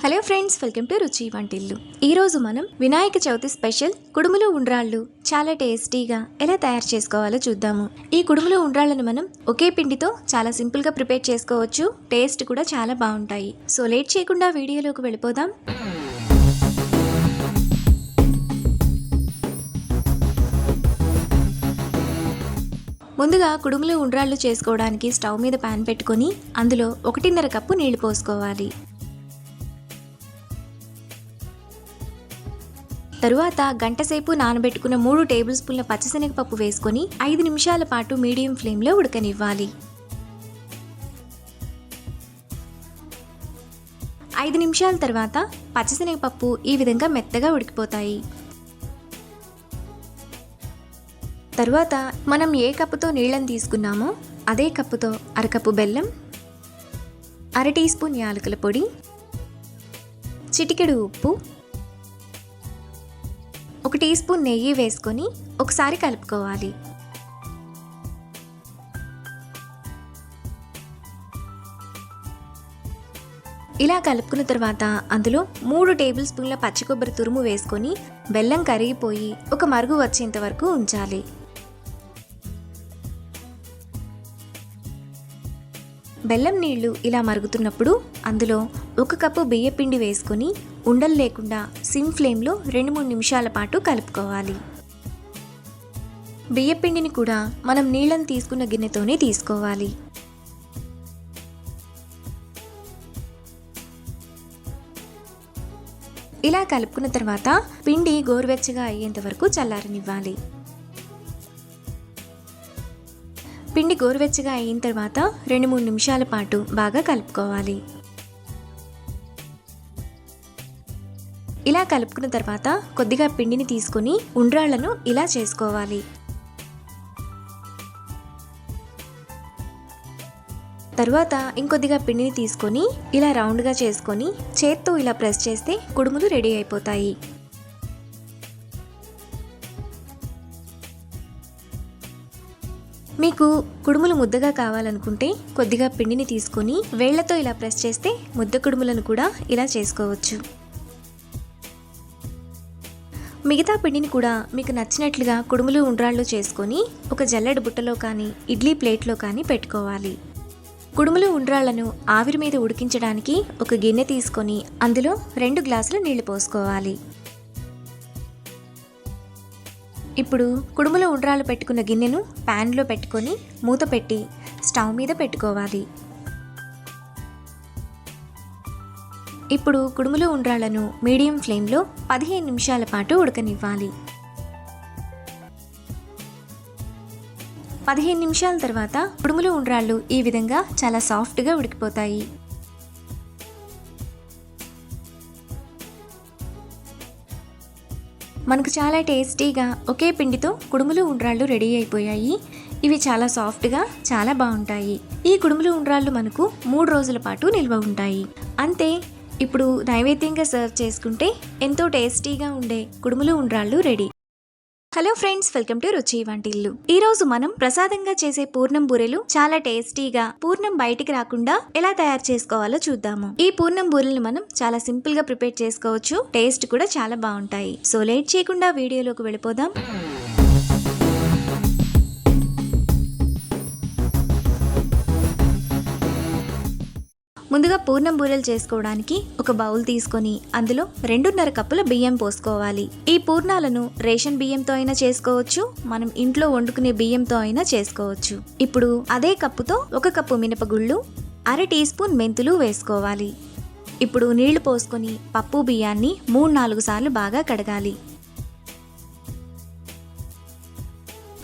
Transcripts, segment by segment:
Hello friends, welcome to Ruchi Vantillu. ఈరోజు మనం Vinayaka Chavithi special కుడుములు ఉండ్రాళ్ళు చాలా టేస్టీగా ఎలా తయారు చేసుకోవాలో చూద్దాము. ఈ కుడుములు ఉండ్రాళ్ళను మనం ఒకే పిండితో చాలా సింపుల్గా ప్రిపేర్ చేసుకోవచ్చు. టేస్ట్ కూడా చాలా బాగుంటాయి. సో లేట్ చేయకుండా వీడియోలోకి వెళ్ళిపోదాం. ముందుగా కుడుములు ఉండ్రాళ్ళు చేసుకోవడానికి స్టవ్ మీద పాన్ పెట్టుకొని అందులో 1.5 కప్పు నీళ్లు పోసుకోవాలి. తరువాత గంట సేపు నానబెట్టుకున్న 3 టేబుల్ స్పూన్ల పచ్చిశనగపప్పు వేసుకొని 5 నిమిషాల పాటు మీడియం ఫ్లేమ్లో ఉడకనివ్వాలి. 5 నిమిషాల తర్వాత పచ్చిశనగపప్పు ఈ విధంగా మెత్తగా ఉడికిపోతాయి. తరువాత మనం ఏ కప్పుతో నీళ్ళని తీసుకున్నామో అదే కప్పుతో అరకప్పు బెల్లం, 1/2 టీ స్పూన్ యాలకుల పొడి, చిటికెడు ఉప్పు, 1 టీ స్పూన్ నెయ్యి వేసుకొని ఒకసారి కలుపుకోవాలి. ఇలా కలుపుకున్న తర్వాత అందులో 3 టేబుల్ స్పూన్ల పచ్చి కొబ్బరి తురుము వేసుకొని బెల్లం కరిగిపోయి ఒక మరుగు వచ్చేంత వరకు ఉంచాలి. బెల్లం నీళ్లు ఇలా మరుగుతున్నప్పుడు అందులో 1 కప్పు బియ్యపిండి వేసుకొని ఉండలు లేకుండా సిమ్ ఫ్లేమ్లో 2-3 నిమిషాల పాటు కలుపుకోవాలి. బియ్యపిండిని కూడా మనం నీళ్ళని తీసుకున్న గిన్నెతోనే తీసుకోవాలి. ఇలా కలుపుకున్న తర్వాత పిండి గోరువెచ్చగా అయ్యేంత వరకు చల్లారనివ్వాలి. పిండి గోరువెచ్చగా అయిన తర్వాత 2-3 నిమిషాల పాటు బాగా కలుపుకోవాలి. ఇలా కలుపుకున్న తర్వాత కొద్దిగా పిండిని తీసుకొని ఉండ్రాళ్లను ఇలా చేసుకోవాలి. తరువాత ఇంకొద్దిగా పిండిని తీసుకొని ఇలా రౌండ్గా చేసుకొని చేత్తో ఇలా ప్రెస్ చేస్తే కుడుములు రెడీ అయిపోతాయి. మీకు కుడుములు ముద్దగా కావాలనుకుంటే కొద్దిగా పిండిని తీసుకొని వేళ్లతో ఇలా ప్రెస్ చేస్తే ముద్ద కుడుములను కూడా ఇలా చేసుకోవచ్చు. మిగతా పిండిని కూడా మీకు నచ్చినట్లుగా కుడుములు ఉండ్రాళ్ళు చేసుకొని ఒక జల్లెడ బుట్టలో కానీ ఇడ్లీ ప్లేట్లో కానీ పెట్టుకోవాలి. కుడుములు ఉండ్రాళ్లను ఆవిరి మీద ఉడికించడానికి ఒక గిన్నె తీసుకొని అందులో 2 గ్లాసుల నీళ్లు పోసుకోవాలి. ఇప్పుడు కుడుములు ఉండ్రాళ్ళు పెట్టుకున్న గిన్నెను ప్యాన్లో పెట్టుకొని మూత పెట్టి స్టవ్ మీద పెట్టుకోవాలి. ఇప్పుడు కుడుములు ఉండ్రాళ్లను మీడియం ఫ్లేమ్లో 15 నిమిషాల పాటు ఉడకనివ్వాలి. 15 నిమిషాల తర్వాత కుడుములు ఉండ్రాళ్ళు ఈ విధంగా చాలా సాఫ్ట్గా ఉడికిపోతాయి. మనకు చాలా టేస్టీగా ఒకే పిండితో కుడుములు ఉండ్రాళ్ళు రెడీ అయిపోయాయి. ఇవి చాలా సాఫ్ట్గా చాలా బాగుంటాయి. ఈ కుడుములు ఉండ్రాళ్ళు మనకు 3 రోజుల పాటు నిల్వ ఉంటాయి. అంతే, ఇప్పుడు నైవేద్యంగా సర్వ్ చేసుకుంటే ఎంతో టేస్టీగా ఉండే కుడుములు ఉండ్రాళ్ళు ready. Hello friends, welcome to Ruchi వంటిల్లు. ఈ రోజు మనం ప్రసాదంగా చేసే పూర్ణం బూరెలు చాలా టేస్టీగా పూర్ణం బయటికి రాకుండా ఎలా తయారు చేసుకోవాలో చూద్దాము. ఈ పూర్ణం బూరెలను మనం చాలా సింపుల్ గా ప్రిపేర్ చేసుకోవచ్చు. టేస్ట్ కూడా చాలా బాగుంటాయి. సో లేట్ చేయకుండా వీడియోలోకి వెళ్ళిపోదాం. ముందుగా పూర్ణం బూరెలు చేసుకోవడానికి ఒక బౌల్ తీసుకొని అందులో 2.5 కప్పుల బియ్యం పోసుకోవాలి. ఈ పూర్ణాలను రేషన్ బియ్యంతో అయినా చేసుకోవచ్చు, మనం ఇంట్లో వండుకునే బియ్యంతో అయినా చేసుకోవచ్చు. ఇప్పుడు అదే కప్పుతో 1 కప్పు మినపగుళ్ళు, 1/2 టీ స్పూన్ మెంతులు వేసుకోవాలి. ఇప్పుడు నీళ్లు పోసుకొని పప్పు బియ్యాన్ని 3-4 సార్లు బాగా కడగాలి.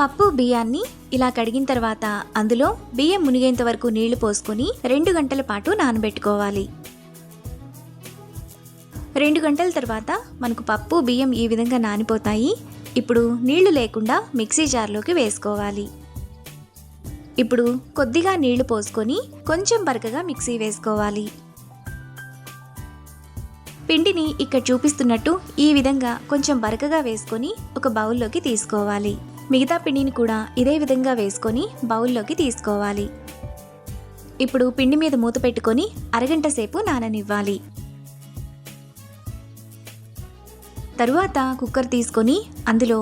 పప్పు బియ్యాన్ని ఇలా కడిగిన తర్వాత అందులో బియ్యం మునిగేంత వరకు నీళ్లు పోసుకొని 2 గంటల పాటు నానబెట్టుకోవాలి. 2 గంటల తర్వాత మనకు పప్పు బియ్యం ఈ విధంగా నానిపోతాయి. ఇప్పుడు నీళ్లు లేకుండా మిక్సీ జార్లోకి వేసుకోవాలి. ఇప్పుడు కొద్దిగా నీళ్లు పోసుకొని కొంచెం బరకగా మిక్సీ వేసుకోవాలి. పిండిని ఇక్కడ చూపిస్తున్నట్టు ఈ విధంగా కొంచెం బరకగా వేసుకొని ఒక బౌల్లోకి తీసుకోవాలి. మిగతా పిండిని కూడా ఇదే విధంగా వేసుకొని బౌల్లోకి తీసుకోవాలి. ఇప్పుడు పిండి మీద మూత పెట్టుకొని అరగంట సేపు నాననివ్వాలి. తరువాత కుక్కర్ తీసుకొని అందులో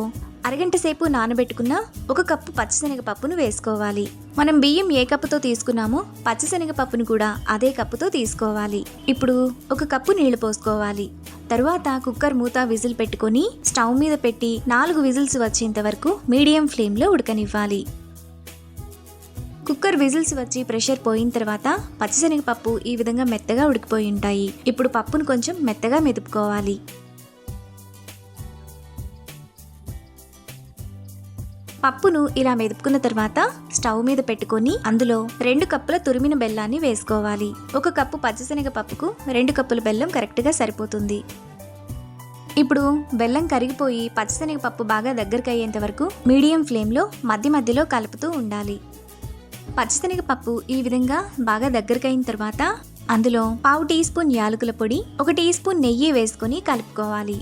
అరగంట సేపు నానబెట్టుకున్న 1 కప్పు పచ్చిశనగపప్పును వేసుకోవాలి. మనం బియ్యం ఏ కప్పుతో తీసుకున్నామో పచ్చిశనగపప్పును కూడా అదే కప్పుతో తీసుకోవాలి. ఇప్పుడు 1 కప్పు నీళ్లు పోసుకోవాలి. తరువాత కుక్కర్ మూత విజిల్ పెట్టుకొని స్టవ్ మీద పెట్టి 4 విజిల్స్ వచ్చేంత వరకు మీడియం ఫ్లేమ్లో ఉడకనివ్వాలి. కుక్కర్ విజిల్స్ వచ్చి ప్రెషర్ పోయిన తర్వాత పచ్చిశనగపప్పు ఈ విధంగా మెత్తగా ఉడికిపోయి ఉంటాయి. ఇప్పుడు పప్పును కొంచెం మెత్తగా మెదుపుకోవాలి. పప్పును ఇలా మెదుపుకున్న తర్వాత స్టవ్ మీద పెట్టుకొని అందులో 2 కప్పుల తురిమిన బెల్లాన్ని వేసుకోవాలి. 1 కప్పు పచ్చిశనగపప్పుకు 2 కప్పుల బెల్లం కరెక్ట్గా సరిపోతుంది. ఇప్పుడు బెల్లం కరిగిపోయి పచ్చిశనగపప్పు బాగా దగ్గరకు అయ్యేంత వరకు మీడియం ఫ్లేమ్లో మధ్యలో కలుపుతూ ఉండాలి. పచ్చిశనగపప్పు ఈ విధంగా బాగా దగ్గరకు అయిన తర్వాత అందులో 1/2 టీ స్పూన్ యాలకుల పొడి, 1 టీ స్పూన్ నెయ్యి వేసుకొని కలుపుకోవాలి.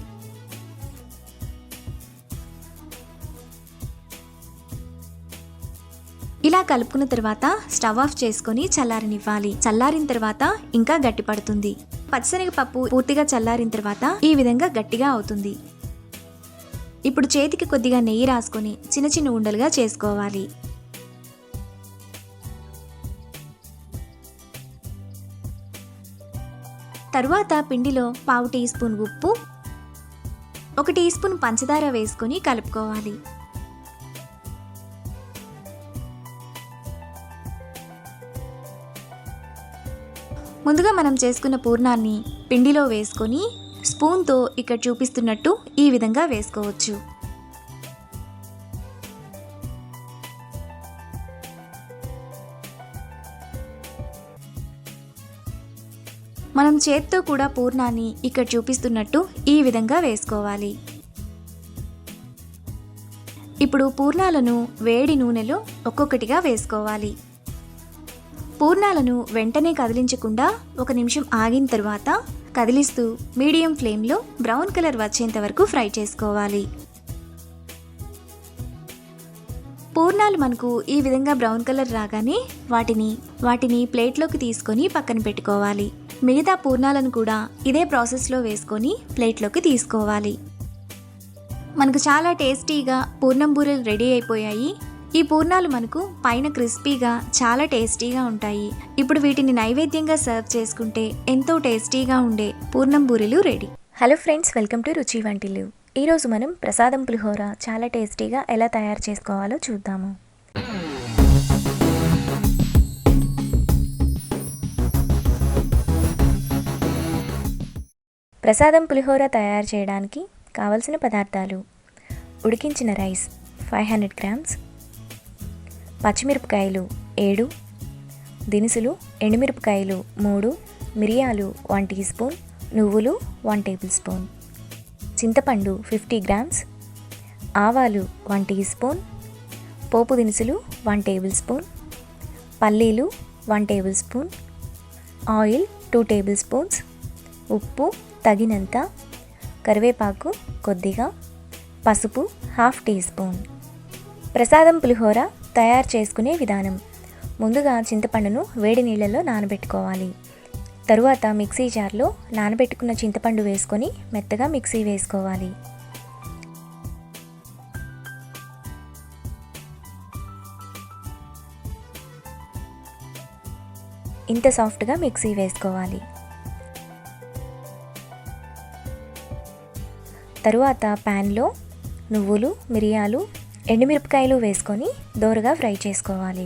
ఇలా కలుపుకున్న తర్వాత స్టవ్ ఆఫ్ చేసుకొని చల్లారనివ్వాలి. చల్లారిన తర్వాత ఇంకా గట్టి పడుతుంది. పచ్చిశనగపప్పు పూర్తిగా చల్లారిన తర్వాత ఈ విధంగా గట్టిగా అవుతుంది. ఇప్పుడు చేతికి కొద్దిగా నెయ్యి రాసుకొని చిన్న చిన్న ఉండలుగా చేసుకోవాలి. తరువాత పిండిలో 1/2 టీ స్పూన్ ఉప్పు, 1 టీ స్పూన్ పంచదార వేసుకొని కలుపుకోవాలి. ముందుగా మనం చేసుకున్న పూర్ణాన్ని పిండిలో వేసుకొని స్పూన్తో ఇక్కడ చూపిస్తున్నట్టు ఈ విధంగా వేసుకోవచ్చు. మనం చేత్తో కూడా పూర్ణాన్ని ఇక్కడ చూపిస్తున్నట్టు ఈ విధంగా వేసుకోవాలి. ఇప్పుడు పూర్ణాలను వేడి నూనెలో ఒక్కొక్కటిగా వేసుకోవాలి. పూర్ణాలను వెంటనే కదిలించకుండా 1 నిమిషం ఆగిన తర్వాత కదిలిస్తూ మీడియం ఫ్లేమ్లో బ్రౌన్ కలర్ వచ్చేంత వరకు ఫ్రై చేసుకోవాలి. పూర్ణాలు మనకు ఈ విధంగా బ్రౌన్ కలర్ రాగానే వాటిని ప్లేట్లోకి తీసుకొని పక్కన పెట్టుకోవాలి. మిగతా పూర్ణాలను కూడా ఇదే ప్రాసెస్లో వేసుకొని ప్లేట్లోకి తీసుకోవాలి. మనకు చాలా టేస్టీగా పూర్ణం బూరెలు రెడీ అయిపోయాయి. ఈ పూర్ణాలు మనకు పైన క్రిస్పీగా చాలా టేస్టీగా ఉంటాయి. ఇప్పుడు వీటిని నైవేద్యంగా సర్వ్ చేసుకుంటే ఎంతో టేస్టీగా ఉండే పూర్ణం బూరెలు ready. Hello friends, welcome to Ruchi Vantillu. ఈరోజు మనం ప్రసాదం పులిహోర చాలా టేస్టీగా ఎలా తయారు చేసుకోవాలో చూద్దాము. ప్రసాదం పులిహోర తయారు చేయడానికి కావలసిన పదార్థాలు: ఉడికించిన రైస్ 500 గ్రామ్స్, పచ్చిమిరపకాయలు 7, దినుసులు ఎండుమిరపకాయలు 3, మిరియాలు 1 టీ స్పూన్, నువ్వులు 1 టేబుల్ స్పూన్, చింతపండు 50 గ్రామ్స్, ఆవాలు 1 టీ స్పూన్, పోపు దినుసులు 1 టేబుల్ స్పూన్, పల్లీలు 1 table spoon, oil 2 table spoons, ఉప్పు తగినంత, కరివేపాకు కొద్దిగా, పసుపు 1/2 టీ స్పూన్. ప్రసాదం పులిహోర తయారు చేసుకునే విధానం: ముందుగా చింతపండును వేడి నీళ్ళలో నానబెట్టుకోవాలి. తరువాత మిక్సీ జార్లో నానబెట్టుకున్న చింతపండు వేసుకొని మెత్తగా మిక్సీ వేసుకోవాలి. ఇంత సాఫ్ట్గా మిక్సీ వేసుకోవాలి. తరువాత ప్యాన్లో నువ్వులు, మిరియాలు, ఎండుమిరపకాయలు వేసుకొని దోరగా ఫ్రై చేసుకోవాలి.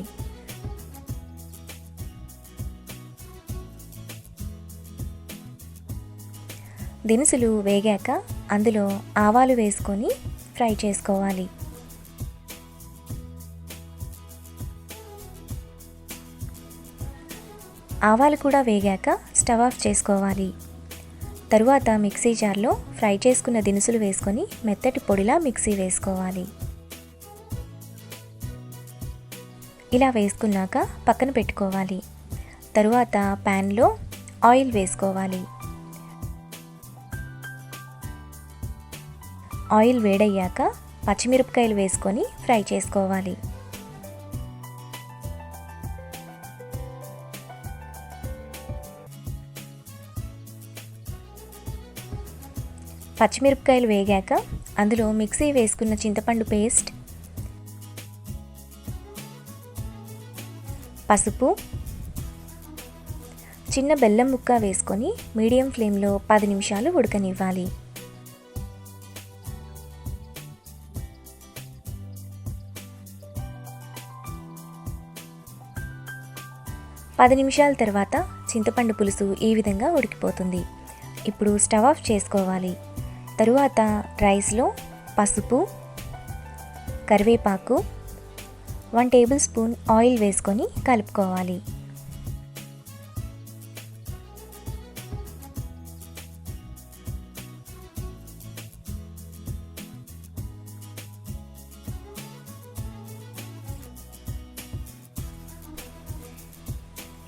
దినుసులు వేగాక అందులో ఆవాలు వేసుకొని ఫ్రై చేసుకోవాలి. ఆవాలు కూడా వేగాక స్టవ్ ఆఫ్ చేసుకోవాలి. తరువాత మిక్సీ జార్లో ఫ్రై చేసుకున్న దినుసులు వేసుకొని మెత్తటి పొడిలా మిక్సీ వేసుకోవాలి. ఇలా వేసుకున్నాక పక్కన పెట్టుకోవాలి. తరువాత ప్యాన్లో ఆయిల్ వేసుకోవాలి. ఆయిల్ వేడయ్యాక పచ్చిమిరపకాయలు వేసుకొని ఫ్రై చేసుకోవాలి. పచ్చిమిరపకాయలు వేగాక అందులో మిక్సీ వేసుకున్న చింతపండు పేస్ట్, పసుపు, చిన్న బెల్లం ముక్క వేసుకొని మీడియం ఫ్లేమ్లో 10 నిమిషాలు ఉడకనివ్వాలి. పది నిమిషాల తర్వాత చింతపండు పులుసు ఈ విధంగా ఉడికిపోతుంది. ఇప్పుడు స్టవ్ ఆఫ్ చేసుకోవాలి. తరువాత రైస్లో పసుపు, కరివేపాకు, 1 టేబుల్ స్పూన్ ఆయిల్ వేసుకొని కలుపుకోవాలి.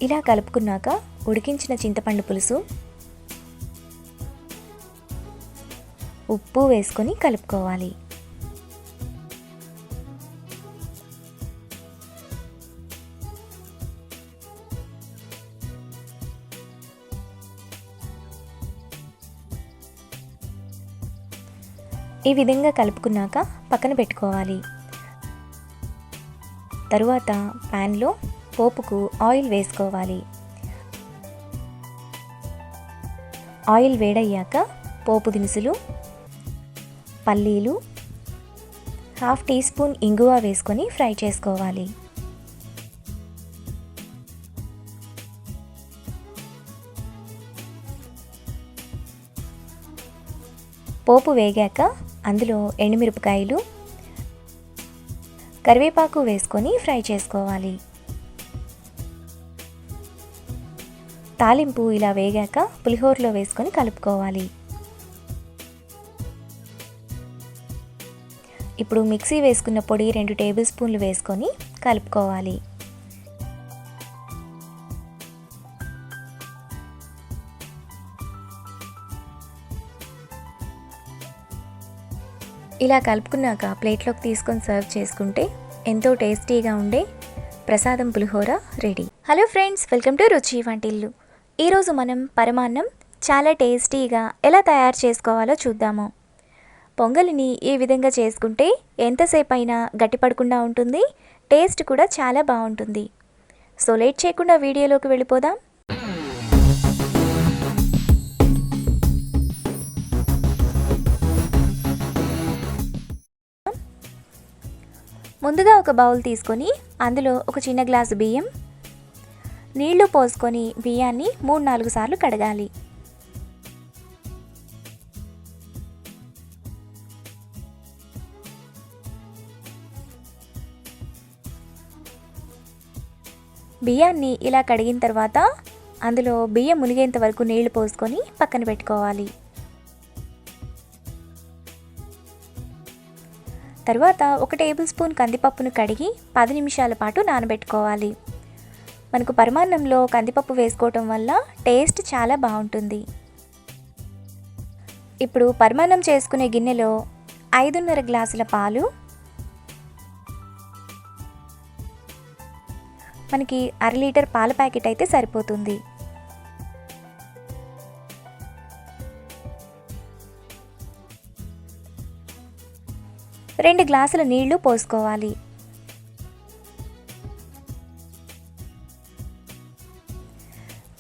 ఇలా కలుపుకున్నాక ఉడికించిన చింతపండు పులుసు, ఉప్పు వేసుకొని కలుపుకోవాలి. ఈ విధంగా కలుపుకున్నాక పక్కన పెట్టుకోవాలి. తరువాత ప్యాన్లో పోపుకు ఆయిల్ వేసుకోవాలి. ఆయిల్ వేడయ్యాక పోపు దినుసులు, పల్లీలు, 1/2 టీ స్పూన్ ఇంగువ వేసుకొని ఫ్రై చేసుకోవాలి. పోపు వేగాక అందులో ఎండుమిరపకాయలు, కరివేపాకు వేసుకొని ఫ్రై చేసుకోవాలి. తాలింపు ఇలా వేగాక పులిహోరలో వేసుకొని కలుపుకోవాలి. ఇప్పుడు మిక్సీ వేసుకున్న పొడి 2 టేబుల్ స్పూన్లు వేసుకొని కలుపుకోవాలి. ఇలా కలుపుకున్నాక ప్లేట్లోకి తీసుకొని సర్వ్ చేసుకుంటే ఎంతో టేస్టీగా ఉండే ప్రసాదం పులిహోర ready. Hello friends, welcome to Ruchi Vantillu. ఈరోజు మనం పరమాన్నం చాలా టేస్టీగా ఎలా తయారు చేసుకోవాలో చూద్దాము. పొంగలిని ఈ విధంగా చేసుకుంటే ఎంతసేపు అయినా గట్టిపడకుండా ఉంటుంది, టేస్ట్ కూడా చాలా బాగుంటుంది. సో లేట్ చేయకుండా వీడియోలోకి వెళ్ళిపోదాం. ముందుగా ఒక బౌల్ తీసుకొని అందులో ఒక చిన్న గ్లాసు బియ్యం, నీళ్లు పోసుకొని బియ్యాన్ని 3-4 సార్లు కడగాలి. బియ్యాన్ని ఇలా కడిగిన తర్వాత అందులో బియ్యం మునిగేంత వరకు నీళ్లు పోసుకొని పక్కన పెట్టుకోవాలి. తర్వాత 1 టేబుల్ స్పూన్ కందిపప్పును కడిగి 10 నిమిషాల పాటు నానబెట్టుకోవాలి. మనకు పరమాన్నంలో కందిపప్పు వేసుకోవటం వల్ల టేస్ట్ చాలా బాగుంటుంది. ఇప్పుడు పరమాన్నం చేసుకునే గిన్నెలో 5.5 గ్లాసుల పాలు, మనకి 1/2 లీటర్ పాల ప్యాకెట్ అయితే సరిపోతుంది. రెండు గ్లాసుల నీళ్లు పోసుకోవాలి.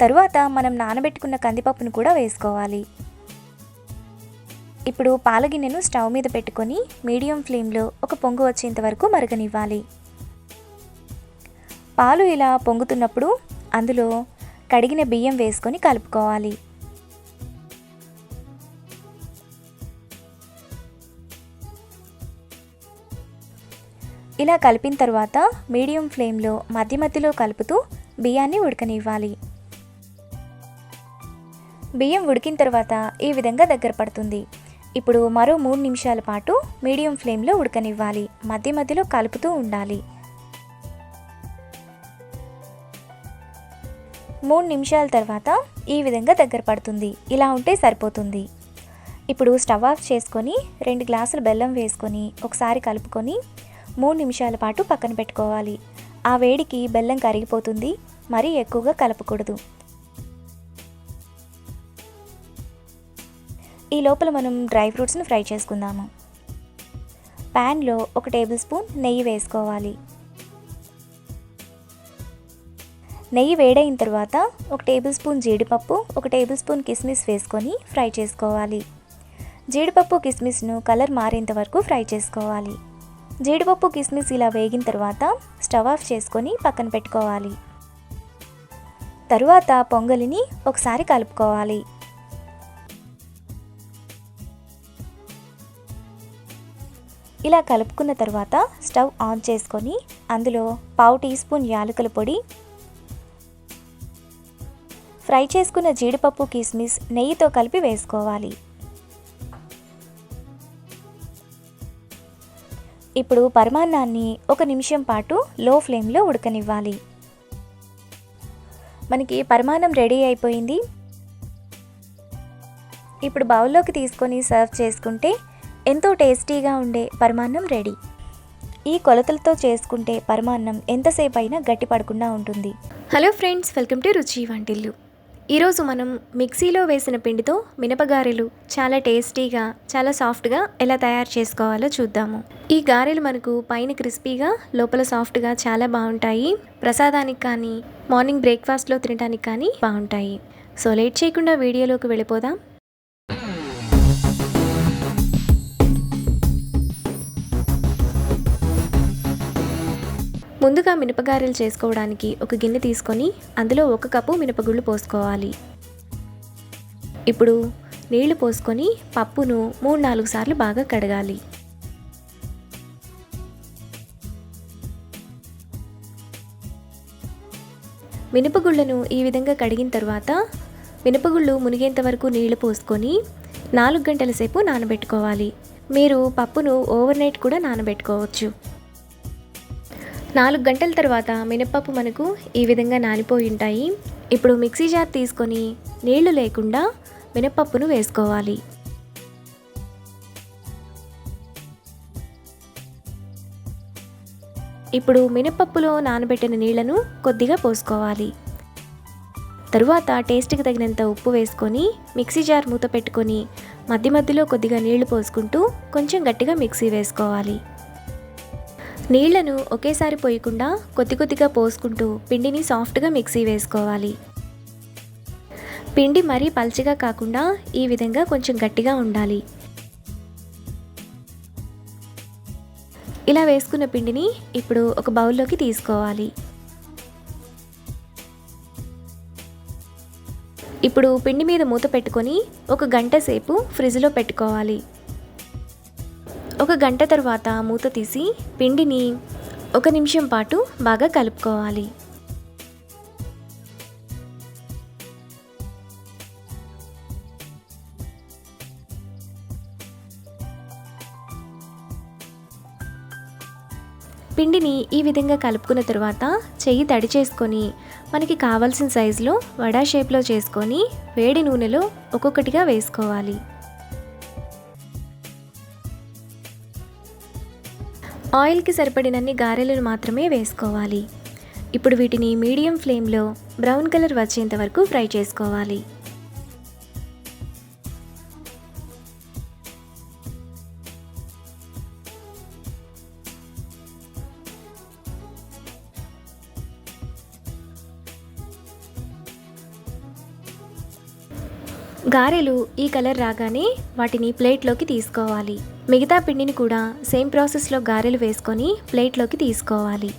తరువాత మనం నానబెట్టుకున్న కందిపప్పును కూడా వేసుకోవాలి. ఇప్పుడు పాల గిన్నెను స్టవ్ మీద పెట్టుకొని మీడియం ఫ్లేమ్లో ఒక పొంగు వచ్చేంత వరకు మరగనివ్వాలి. పాలు ఇలా పొంగుతున్నప్పుడు అందులో కడిగిన బియ్యం వేసుకొని కలుపుకోవాలి. ఇలా కలిపిన తర్వాత మీడియం ఫ్లేమ్లో మధ్య మధ్యలో కలుపుతూ బియ్యాన్ని ఉడకనివ్వాలి. బియ్యం ఉడికిన తర్వాత ఈ విధంగా దగ్గర పడుతుంది. ఇప్పుడు మరో 3 నిమిషాల పాటు మీడియం ఫ్లేమ్లో ఉడకనివ్వాలి. మధ్య మధ్యలో కలుపుతూ ఉండాలి. 3 నిమిషాల తర్వాత ఈ విధంగా దగ్గర పడుతుంది. ఇలా ఉంటే సరిపోతుంది. ఇప్పుడు స్టవ్ ఆఫ్ చేసుకొని 2 గ్లాసుల బెల్లం వేసుకొని ఒకసారి కలుపుకొని 3 నిమిషాల పాటు పక్కన పెట్టుకోవాలి. ఆ వేడికి బెల్లం కరిగిపోతుంది, మరీ ఎక్కువగా కలపకూడదు. ఈ లోపల మనం డ్రై ఫ్రూట్స్ని ఫ్రై చేసుకుందాము. ప్యాన్లో 1 టేబుల్ స్పూన్ నెయ్యి వేసుకోవాలి. నెయ్యి వేడైన తర్వాత 1 టేబుల్ స్పూన్ జీడిపప్పు, 1 టేబుల్ స్పూన్ కిస్మిస్ వేసుకొని ఫ్రై చేసుకోవాలి. జీడిపప్పు కిస్మిస్ను కలర్ మారేంత వరకు ఫ్రై చేసుకోవాలి. జీడిపప్పు కిస్మిస్ ఇలా వేగిన తర్వాత స్టవ్ ఆఫ్ చేసుకొని పక్కన పెట్టుకోవాలి. తరువాత పొంగలిని ఒకసారి కలుపుకోవాలి. ఇలా కలుపుకున్న తర్వాత స్టవ్ ఆన్ చేసుకొని అందులో 1/2 టీ స్పూన్ యాలకుల పొడి, ఫ్రై చేసుకున్న జీడిపప్పు కిస్మిస్ నెయ్యితో కలిపి వేసుకోవాలి. ఇప్పుడు పరమాన్నాన్ని 1 నిమిషం పాటు లో ఫ్లేమ్లో ఉడకనివ్వాలి. మనకి పరమాన్నం రెడీ అయిపోయింది. ఇప్పుడు బౌల్లోకి తీసుకొని సర్వ్ చేసుకుంటే ఎంతో టేస్టీగా ఉండే పరమాన్నం రెడీ. ఈ కొలతలతో చేసుకుంటే పరమాన్నం ఎంతసేపు అయినా గట్టి పడకుండా ఉంటుంది. Hello friends, welcome to Ruchi Vantillu. ఈరోజు మనం మిక్సీలో వేసిన పిండితో మినపగారెలు చాలా టేస్టీగా, చాలా సాఫ్ట్గా ఎలా తయారు చేసుకోవాలో చూద్దాము. ఈ గారెలు మనకు పైన క్రిస్పీగా, లోపల సాఫ్ట్గా చాలా బాగుంటాయి. ప్రసాదానికి కానీ, మార్నింగ్ బ్రేక్ఫాస్ట్లో తినడానికి కానీ బాగుంటాయి. సో లేట్ చేయకుండా వీడియోలోకి వెళ్ళిపోదాం. ముందుగా మినపగారెలు చేసుకోవడానికి ఒక గిన్నె తీసుకొని అందులో 1 కప్పు మినపగుళ్ళు పోసుకోవాలి. ఇప్పుడు నీళ్లు పోసుకొని పప్పును 3-4 సార్లు బాగా కడగాలి. మినపగుళ్ళను ఈ విధంగా కడిగిన తర్వాత మినపగుళ్ళు మునిగేంత వరకు నీళ్లు పోసుకొని 4 గంటల సేపు నానబెట్టుకోవాలి. మీరు పప్పును ఓవర్ నైట్ కూడా నానబెట్టుకోవచ్చు. 4 గంటల తర్వాత మినపప్పు మనకు ఈ విధంగా నానిపోయి ఉంటాయి. ఇప్పుడు మిక్సీ జార్ తీసుకొని నీళ్లు లేకుండా మినపప్పును వేసుకోవాలి. ఇప్పుడు మినపప్పులో నానబెట్టిన నీళ్లను కొద్దిగా పోసుకోవాలి. తరువాత టేస్ట్కి తగినంత ఉప్పు వేసుకొని మిక్సీ జార్ మూత పెట్టుకొని మధ్య మధ్యలో కొద్దిగా నీళ్లు పోసుకుంటూ కొంచెం గట్టిగా మిక్సీ వేసుకోవాలి. నీళ్లను ఒకేసారి పోయకుండా కొద్ది కొద్దిగా పోసుకుంటూ పిండిని సాఫ్ట్గా మిక్సీ వేసుకోవాలి. పిండి మరీ పల్చగా కాకుండా ఈ విధంగా కొంచెం గట్టిగా ఉండాలి. ఇలా వేసుకున్న పిండిని ఇప్పుడు ఒక బౌల్లోకి తీసుకోవాలి. ఇప్పుడు పిండి మీద మూత పెట్టుకొని 1 గంట సేపు ఫ్రిడ్జ్లో పెట్టుకోవాలి. 1 గంట తర్వాత మూత తీసి పిండిని 1 నిమిషం పాటు బాగా కలుపుకోవాలి. పిండిని ఈ విధంగా కలుపుకున్న తర్వాత చెయ్యి తడి చేసుకొని మనకి కావాల్సిన సైజులో వడా షేప్లో చేసుకొని వేడి నూనెలో ఒక్కొక్కటిగా వేసుకోవాలి. ఆయిల్కి సరిపడినన్ని గారెలను మాత్రమే వేసుకోవాలి. ఇప్పుడు వీటిని మీడియం ఫ్లేమ్లో బ్రౌన్ కలర్ వచ్చేంత వరకు ఫ్రై చేసుకోవాలి. గారెలు ఈ కలర్ రాగానే వాటిని ప్లేట్లోకి తీసుకోవాలి. మిగతా పిండిని కూడా సేమ్ ప్రాసెస్లో గారెలు వేసుకొని ప్లేట్లోకి తీసుకోవాలి.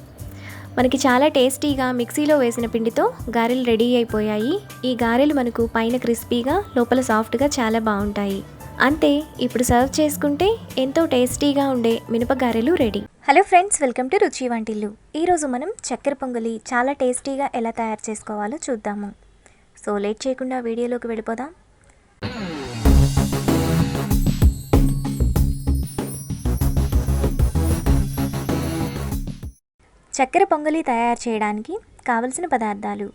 మనకి చాలా టేస్టీగా మిక్సీలో వేసిన పిండితో గారెలు రెడీ అయిపోయాయి. ఈ గారెలు మనకు పైన క్రిస్పీగా, లోపల సాఫ్ట్గా చాలా బాగుంటాయి. అంతే, ఇప్పుడు సర్వ్ చేసుకుంటే ఎంతో టేస్టీగా ఉండే మినపగారెలు ready. Hello friends, welcome to Ruchi Vantillu. ఈరోజు మనం చక్కెర పొంగలి చాలా టేస్టీగా ఎలా తయారు చేసుకోవాలో చూద్దాము. సో లేట్ చేయకుండా వీడియోలోకి వెళ్ళిపోదాం. చక్కెర పొంగలి తయారు చేయడానికి కావలసిన పదార్థాలు: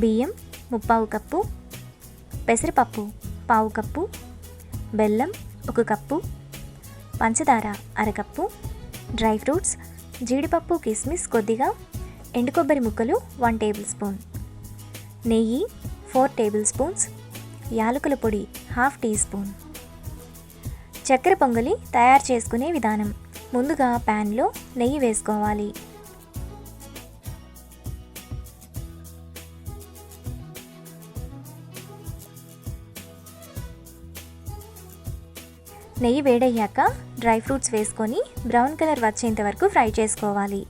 బియ్యం 3/4 కప్పు, పెసరపప్పు 1/4 కప్పు, బెల్లం 1 కప్పు, పంచదార 1/2 కప్పు, డ్రై ఫ్రూట్స్ జీడిపప్పు కిస్మిస్ కొద్దిగా, ఎండు కొబ్బరి ముక్కలు 1 టేబుల్ స్పూన్, నెయ్యి 4 టేబుల్ స్పూన్స్, యాలకుల పొడి 1/2 టీ స్పూన్, చక్కెర పొంగలి తయారు చేసుకునే విధానం. ముందుగా ప్యాన్లో నెయ్యి వేసుకోవాలి. నెయ్యి వేడయ్యాక డ్రై ఫ్రూట్స్ వేసుకొని బ్రౌన్ కలర్ వచ్చేంత వరకు ఫ్రై చేసుకోవాలి.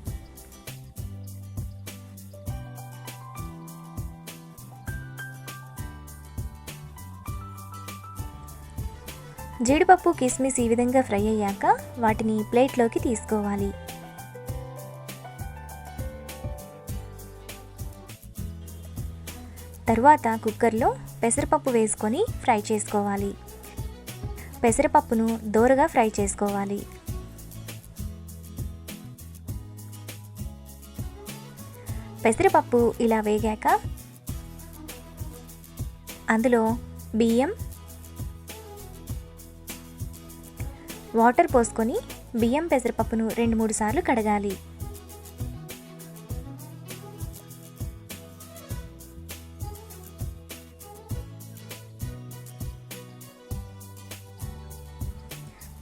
జీడిపప్పు కిస్మిస్ ఈ విధంగా ఫ్రై అయ్యాక వాటిని ప్లేట్లోకి తీసుకోవాలి. తరువాత కుక్కర్లో పెసరపప్పు వేసుకొని ఫ్రై చేసుకోవాలి. పెసరపప్పును దోరగా ఫ్రై చేసుకోవాలి. పెసరపప్పు ఇలా వేగాక అందులో బియ్యం, వాటర్ పోసుకొని బియ్యం పెసరపప్పును 2-3 సార్లు కడగాలి.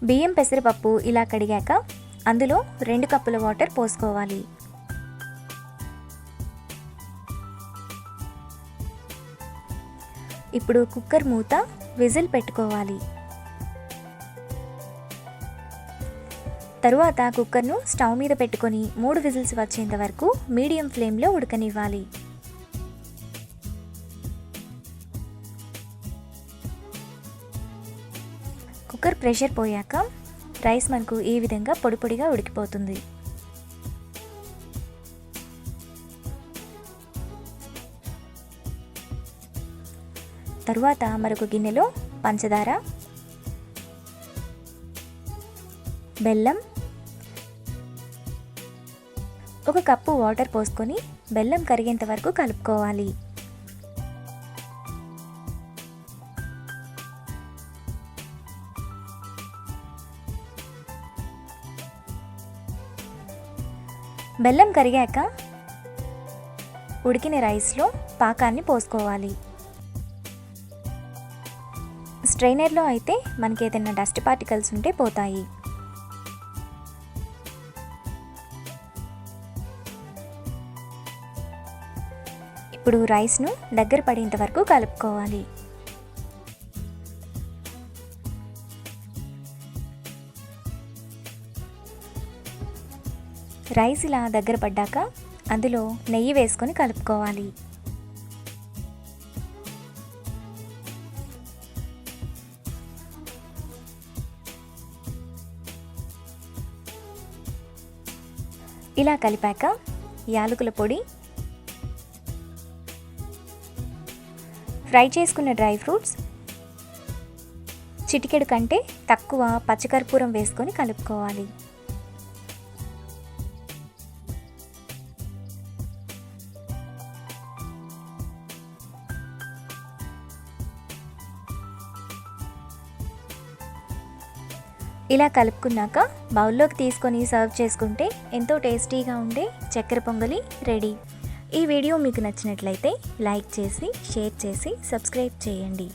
బియ్యం పెసరపప్పు ఇలా కడిగాక అందులో 2 కప్పుల వాటర్ పోసుకోవాలి. ఇప్పుడు కుక్కర్ మూత విజిల్ పెట్టుకోవాలి. తరువాత కుక్కర్ను స్టవ్ మీద పెట్టుకొని 3 విజిల్స్ వచ్చేంత వరకు మీడియం ఫ్లేమ్లో ఉడకనివ్వాలి. కుక్కర్ ప్రెషర్ పోయాక రైస్ మనకు ఈ విధంగా పొడి పొడిగా ఉడికిపోతుంది. తరువాత మరొక గిన్నెలో పంచదార, బెల్లం, 1 కప్పు వాటర్ పోసుకొని బెల్లం కరిగేంత వరకు కలుపుకోవాలి. బెల్లం కరిగాక ఉడికిన రైస్లో పాకాన్ని పోసుకోవాలి. స్ట్రైనర్లో అయితే మనకి ఏదైనా డస్ట్ పార్టికల్స్ ఉంటే పోతాయి. ఇప్పుడు రైస్ను దగ్గర పడేంత వరకు కలుపుకోవాలి. రైస్ ఇలా దగ్గర పడ్డాక అందులో నెయ్యి వేసుకొని కలుపుకోవాలి. ఇలా కలిపాక యాలకుల పొడి, ఫ్రై చేసుకున్న డ్రై ఫ్రూట్స్, చిటికెడు కంటే తక్కువ పచ్చకర్పూరం వేసుకొని కలుపుకోవాలి. ఇలా కలుపుకున్నాక బౌల్లోకి తీసుకొని సర్వ్ చేసుకుంటే ఎంతో టేస్టీగా ఉండే చక్కెర పొంగలి రెడీ. ఈ వీడియో మీకు నచ్చినట్లయితే లైక్ చేసి, షేర్ చేసి, సబ్స్క్రైబ్ చేయండి.